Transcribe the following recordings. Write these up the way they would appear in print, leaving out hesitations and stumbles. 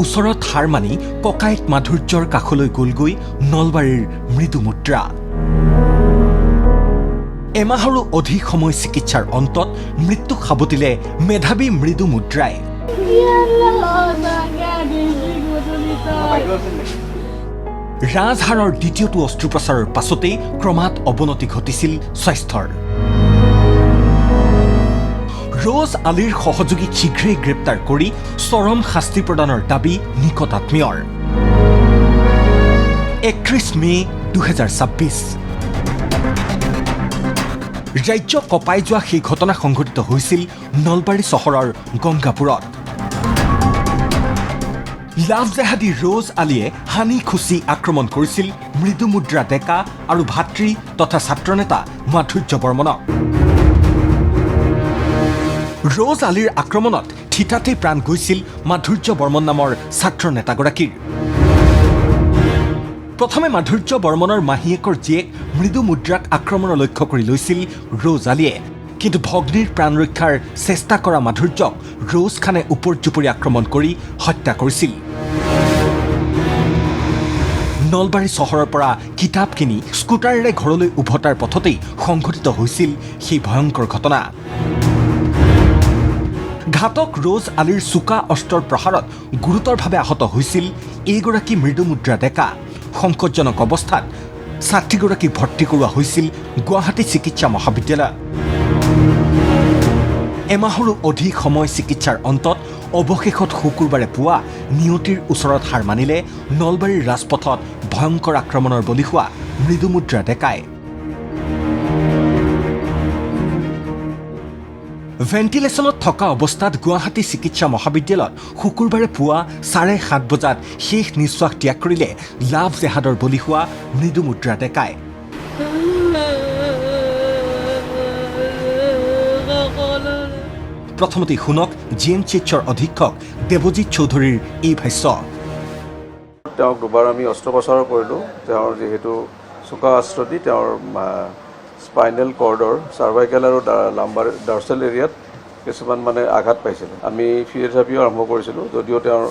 ওচৰত হাৰ মানি ককায়েক মাধুৰ্যৰ কাষলৈ গলগৈ নলবাৰীৰ মৃদু মুদ্ৰা। এমাহৰো অধিক সময় চিকিৎসাৰ অন্তত মৃত্যুক সাবটিলে মেধাৱী মৃদু মুদ্ৰাই। ৰাজহাড়ৰ দ্বিতীয়টো অস্ত্ৰোপচাৰৰ পাছতেই ক্ৰমাৎ অৱনতি ঘটিছিল স্বাস্থ্যৰ। ৰজ আলীৰ সহযোগীক শীঘ্ৰেই গ্ৰেপ্তাৰ কৰি চৰম শাস্তি প্ৰদানৰ দাবী নিকট আত্মীয়ৰ। 31 মে 2026 ৰাজ্য কঁপাই যোৱা সেই ঘটনা সংঘটিত হৈছিল নলবাৰী চহৰৰ গংগাপুৰত। লাভ জেহাদী ৰজ আলীয়ে হানি খুচি আক্ৰমণ কৰিছিল মৃদু মুদ্ৰা ডেকা আৰু ভাতৃ তথা ছাত্ৰনেতা মাধুৰ্য বৰ্মনক। ৰজ আলীৰ আক্ৰমণত থিতাতেই প্ৰাণ গৈছিল মাধুৰ্য বৰ্মন নামৰ ছাত্ৰ নেতাগৰাকীৰ। প্ৰথমে মাধুৰ্য বৰ্মনৰ মাহীয়েকৰ জীয়েক মৃদু মুদ্ৰাক আক্ৰমণৰ লক্ষ্য কৰি লৈছিল ৰজ আলীয়ে। কিন্তু ভগ্নীৰ প্ৰাণ ৰক্ষাৰ চেষ্টা কৰা মাধুৰ্যক ৰজ খানে ওপৰজুপৰি আক্ৰমণ কৰি হত্যা কৰিছিল। নলবাৰী চহৰৰ পৰা কিতাপ কিনি স্কুটাৰেৰে ঘৰলৈ উভতাৰ পথতেই সংঘটিত হৈছিল সেই ভয়ংকৰ ঘটনা। ঘাতক ৰজ আলীৰ চোকা অস্ত্ৰৰ প্ৰহাৰত গুৰুতৰভাৱে আহত হৈছিল এইগৰাকী মৃদু মুদ্ৰা ডেকা। সংকটজনক অৱস্থাত ছাত্ৰীগৰাকীক ভৰ্তি কৰোৱা হৈছিল গুৱাহাটী চিকিৎসা মহাবিদ্যালয়ত। এমাহৰো অধিক সময় চিকিৎসাৰ অন্তত অৱশেষত শুকুৰবাৰে পুৱা নিয়তিৰ ওচৰত হাৰ মানিলে নলবাৰীৰ ৰাজপথত ভয়ংকৰ আক্ৰমণৰ বলি হোৱা মৃদু মুদ্ৰা ডেকাই। ভেণ্টিলেশ্যনত থকা অৱস্থাত গুৱাহাটী চিকিৎসা মহাবিদ্যালয়ত শুকুৰবাৰে পুৱা 7:30 বজাত শেষ নিশ্বাস ত্যাগ কৰিলে লাভ জেহাদৰ বলি হোৱা মৃদু মুদ্ৰা ডেকাই। প্ৰথমতে শুনক GMCHৰ অধীক্ষক দেৱজিৎ চৌধুৰীৰ এই ভাষ্য। তেওঁক দুবাৰ আমি অস্ত্ৰোপচাৰ কৰিলোঁ। তেওঁৰ যিহেতু চোকা অস্ত্ৰ দি তেওঁৰ স্পাইনেল কৰ্ডৰ চাৰ্ভাইকেল আৰু লাম্বাৰ ডাৰ্চেল এৰিয়াত কিছুমান আঘাত পাইছিলে। আমি ফিজিঅ'থেৰাপিও আৰম্ভ কৰিছিলোঁ, যদিও তেওঁৰ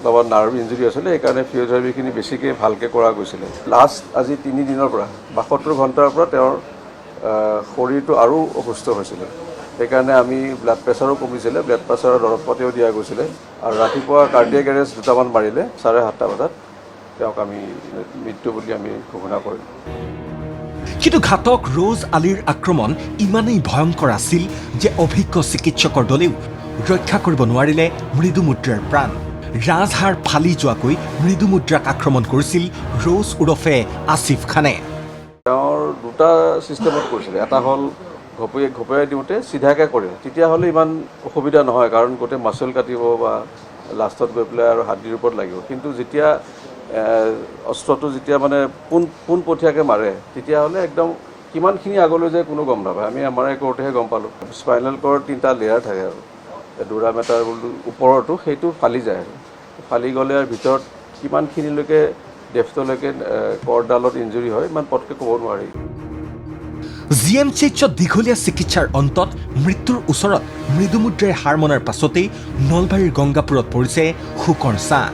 লগত নাৰ্ভ ইঞ্জুৰি আছিলে, সেইকাৰণে ফিজিঅ'থেৰাপিখিনি বেছিকৈ ভালকৈ কৰা গৈছিলে। লাষ্ট আজি 3 দিনৰ পৰা 72 ঘণ্টাৰ পৰা তেওঁৰ শৰীৰটো আৰু অসুস্থ হৈছিলে। সেইকাৰণে আমি ব্লাড প্ৰেছাৰো কমিছিলে, ব্লাড প্ৰেছাৰৰ দৰৱ পাতিও দিয়া গৈছিলে। আৰু ৰাতিপুৱা কাৰ্ডিয়েক এৰেষ্ট 2টামান মাৰিলে 7:30 বজাত তেওঁক আমি মৃত্যু বুলি আমি ঘোষণা কৰিলোঁ। কিন্তু ঘাতক ৰজ আলীৰ আক্ৰমণ ইমানেই ভয়ংকৰ আছিল যে অভিজ্ঞ চিকিৎসকৰ দলেও ৰক্ষা কৰিব নোৱাৰিলে মৃদু মুদ্ৰাৰ প্ৰাণ। ৰাজহাড় ফালি যোৱাকৈ মৃদু মুদ্ৰাক আক্ৰমণ কৰিছিল ৰজ ওৰফে আসিফ খানে। তেওঁৰ দুটা ছিষ্টেমত কৰিছিলে। এটা হ'ল ঘপয়াই দিওঁতে চিধাকৈ কৰে, তেতিয়াহ'লে ইমান অসুবিধা নহয়, কাৰণ গোটেই মাচল কাটিব বা লাষ্টত গৈ পেলাই আৰু হাতীৰ ওপৰত লাগিব। কিন্তু যেতিয়া অস্ত্ৰটো যেতিয়া পোনপটীয়াকৈ মাৰে, তেতিয়াহ'লে একদম কিমানখিনি আগলৈ যায় কোনো গম নাপায়। আমি MRI কৰোঁতেহে গম পালোঁ। স্পাইনেল কৰ্ড 3টা লেয়াৰ থাকে আৰু দুৰা মেটাৰ ওপৰতো সেইটো ফালি যায় আৰু ফালি গ'লে আৰু ভিতৰত কিমানখিনিলৈকে ডেফ্থলৈকে কৰ্ডডালত ইঞ্জুৰি হয় ইমান পটকৈ ক'ব নোৱাৰি। GMCHত দীঘলীয়া চিকিৎসাৰ অন্তত মৃত্যুৰ ওচৰত মৃদু মুদ্ৰাই হাৰ মনাৰ পাছতেই নলবাৰীৰ গংগাপুৰত পৰিছে শোকৰ ছাঁ।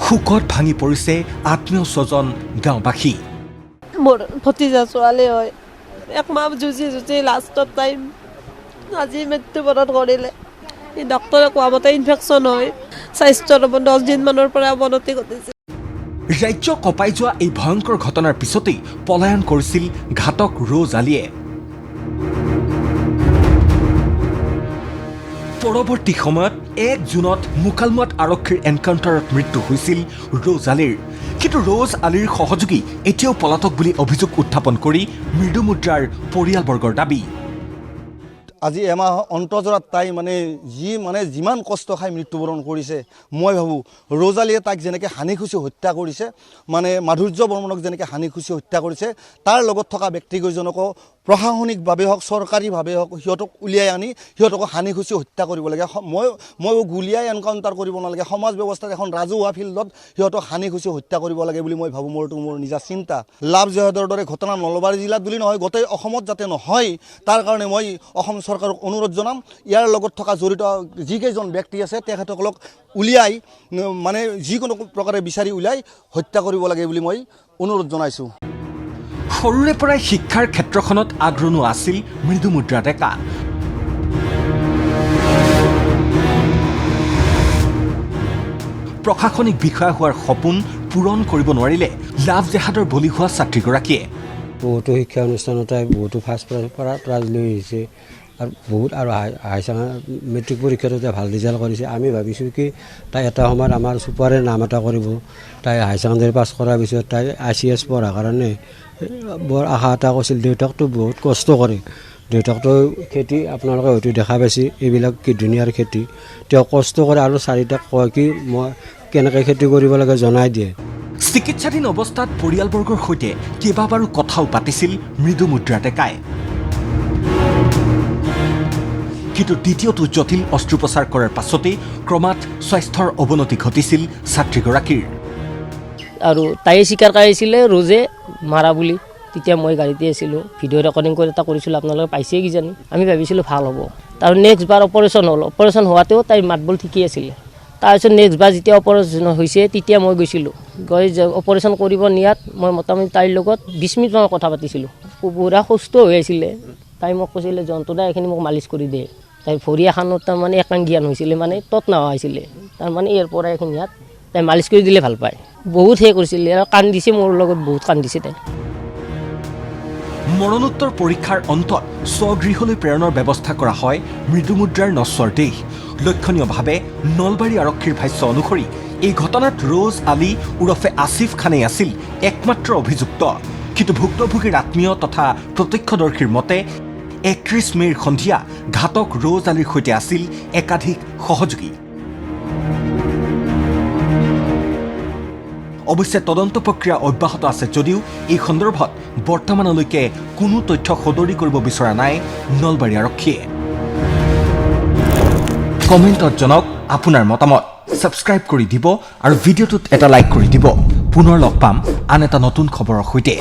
শোকত ভাঙি পৰিছে আত্মীয় স্বজন, গাঁওবাসী। মোৰ ভতিজা ছোৱালী হয়, 1 মাহ যুঁজি লাষ্টত টাইম আজি মৃত্যুবৰণ কৰিলে। ডক্টৰে কোৱা মতে ইনফেকশ্যন হয়, স্বাস্থ্যৰ 10 দিনমানৰ পৰা অৱনতি ঘটিছে। ৰাজ্য কঁপাই যোৱা এই ভয়ংকৰ ঘটনাৰ পিছতেই পলায়ন কৰিছিল ঘাতক ৰজ আলীয়ে। পৰৱৰ্তী সময়ত 1 জুনত মোকালমোৱাত আৰক্ষীৰ এনকাউণ্টাৰত মৃত্যু হৈছিল ৰজ আলীৰ। কিন্তু ৰজ আলীৰ সহযোগী এতিয়াও পলাতক বুলি অভিযোগ উত্থাপন কৰি মৃদু মুদ্ৰাৰ পৰিয়ালবৰ্গৰ দাবী। আজি এমাহ অন্তজোৰাত তাই যিমান কষ্ট খাই মৃত্যুবৰণ কৰিছে, মই ভাবোঁ ৰজ আলীয়ে তাইক যেনেকৈ হানি খুচি হত্যা কৰিছে, মাধুৰ্য বৰ্মনক যেনেকৈ হানি খুচি হত্যা কৰিছে, তাৰ লগত থকা ব্যক্তিকেইজনকো প্ৰশাসনিকভাৱে হওক চৰকাৰীভাৱে হওক সিহঁতক উলিয়াই আনি সিহঁতক হানি খুচি হত্যা কৰিব লাগে মই গুলিয়াই এনকাউণ্টাৰ কৰিব নালাগে সমাজ ব্যৱস্থাত এখন ৰাজহুৱা ফিল্ডত সিহঁতক হানি খুচি হত্যা কৰিব লাগে বুলি মই ভাবোঁ মোৰ নিজা চিন্তা লাভ জেহাদৰ দৰে ঘটনা নলবাৰী জিলাত বুলি নহয় গোটেই অসমত যাতে নহয় তাৰ কাৰণে মই অসম চৰকাৰক অনুৰোধ জনাম ইয়াৰ লগত থকা জড়িত যিকেইজন ব্যক্তি আছে তেখেতসকলক উলিয়াই মানে যিকোনো প্ৰকাৰে বিচাৰি উলিয়াই হত্যা কৰিব লাগে বুলি মই অনুৰোধ জনাইছোঁ সৰুৰে পৰাই শিক্ষাৰ ক্ষেত্ৰখনত আগ্ৰহ আছিল মৃদুমুদ্ৰা ডেকা প্ৰশাসনিক বিষয়া হোৱাৰ সপোন পূৰণ কৰিব নোৱাৰিলে লাভ জেহাদৰ বলি হোৱা ছাত্ৰীগৰাকীয়ে বহুতো শিক্ষা অনুষ্ঠানতে বহুতো ফাৰ্ষ্ট প্ৰাইজ লৈ আহিছে আৰু বহুত আৰু হাই মেট্ৰিক পৰীক্ষাটো ভাল ৰিজাল্ট কৰিছে আমি ভাবিছোঁ কি তাই এটা সময়ত আমাৰ চুপাৰে নাম এটা কৰিব তাই হাই ছেকেণ্ডেৰী পাছ কৰাৰ পিছত তাই ICS পঢ়াৰ কাৰণে বৰ আশা এটা কৰিছিল দেউতাকটো বহুত কষ্ট কৰে দেউতাকটো খেতি আপোনালোকে হয়তো দেখা পাইছে এইবিলাক কি ধুনীয়াৰ খেতি তেওঁ কষ্ট কৰে আৰু চাৰিটাক কয় কি মই কেনেকৈ খেতি কৰিব লাগে জনাই দিয়ে চিকিৎসাধীন অৱস্থাত পৰিয়ালবৰ্গৰ সৈতে কেইবাবাৰো কথাও পাতিছিল মৃদুমুদ্ৰা ডেকাই কিন্তু দ্বিতীয়টো জটিল অস্ত্ৰোপচাৰ কৰাৰ পাছতেই ক্ৰমাৎ স্বাস্থ্যৰ অৱনতি ঘটিছিল ছাত্ৰীগৰাকীৰ আৰু তাই স্বীকাৰ কৰিছিলে ৰোজে মাৰা বুলি তেতিয়া মই গাড়ীতে আছিলোঁ ভিডিঅ' ৰেকৰ্ডিং কৰি এটা কৰিছিলোঁ আপোনালোকে পাইছেই কিজানি আমি ভাবিছিলোঁ ভাল হ'ব তাৰ নেক্সট বাৰ অপাৰেশ্যন হ'ল অপাৰেশ্যন হোৱাতেও তাইৰ মাতবোল ঠিকেই আছিলে তাৰপিছত নেক্সট বাৰ যেতিয়া অপাৰেশ্যন হৈছে তেতিয়া মই গৈছিলোঁ গৈ অপাৰেশ্যন কৰিব নিয়াত মই মোটামুটি তাইৰ লগত 20 মিনিটমান কথা পাতিছিলোঁ পুৰা সুস্থ হৈ আছিলে তাই মোক কৈছিলে জন্তুদা এইখিনি মোক মালিচ কৰি দিয়ে তাই ভৰি এখনত তাৰমানে একাংজ্ঞান হৈছিলে মানে তত নোহোৱা হৈছিলে তাৰমানে ইয়াৰ পৰা এইখিনি ইয়াত তাই মালিচ কৰি দিলে ভাল পায় বহুত সেই কৰিছিলে আৰু কান্দিছে মোৰ লগত বহুত কান্দিছে তাই মৰণোত্তৰ পৰীক্ষাৰ অন্তত স্বগৃহলৈ প্ৰেৰণৰ ব্যৱস্থা কৰা হয় মৃদুমুদ্ৰাৰ নশ্বৰ দেহ লক্ষণীয়ভাৱে নলবাৰী আৰক্ষীৰ ভাষ্য অনুসৰি এই ঘটনাত ৰোজ আলী ওৰফে আসিফ খানেই আছিল একমাত্ৰ অভিযুক্ত কিন্তু ভুক্তভোগীৰ আত্মীয় তথা প্ৰত্যক্ষদৰ্শীৰ মতে 31 মে'ৰ সন্ধিয়া ঘাতক ৰোজ আলীৰ সৈতে আছিল একাধিক সহযোগী অৱশ্যে তদন্ত প্ৰক্ৰিয়া অব্যাহত আছে যদিও এই সন্দৰ্ভত বৰ্তমানলৈকে কোনো তথ্য সদৰি কৰিব বিচৰা নাই নলবাৰী আৰক্ষীয়ে কমেণ্টত জনাওক আপোনাৰ মতামত ছাবস্ক্ৰাইব কৰি দিব আৰু ভিডিঅ'টোত এটা লাইক কৰি দিব পুনৰ লগ পাম আন এটা নতুন খবৰৰ সৈতে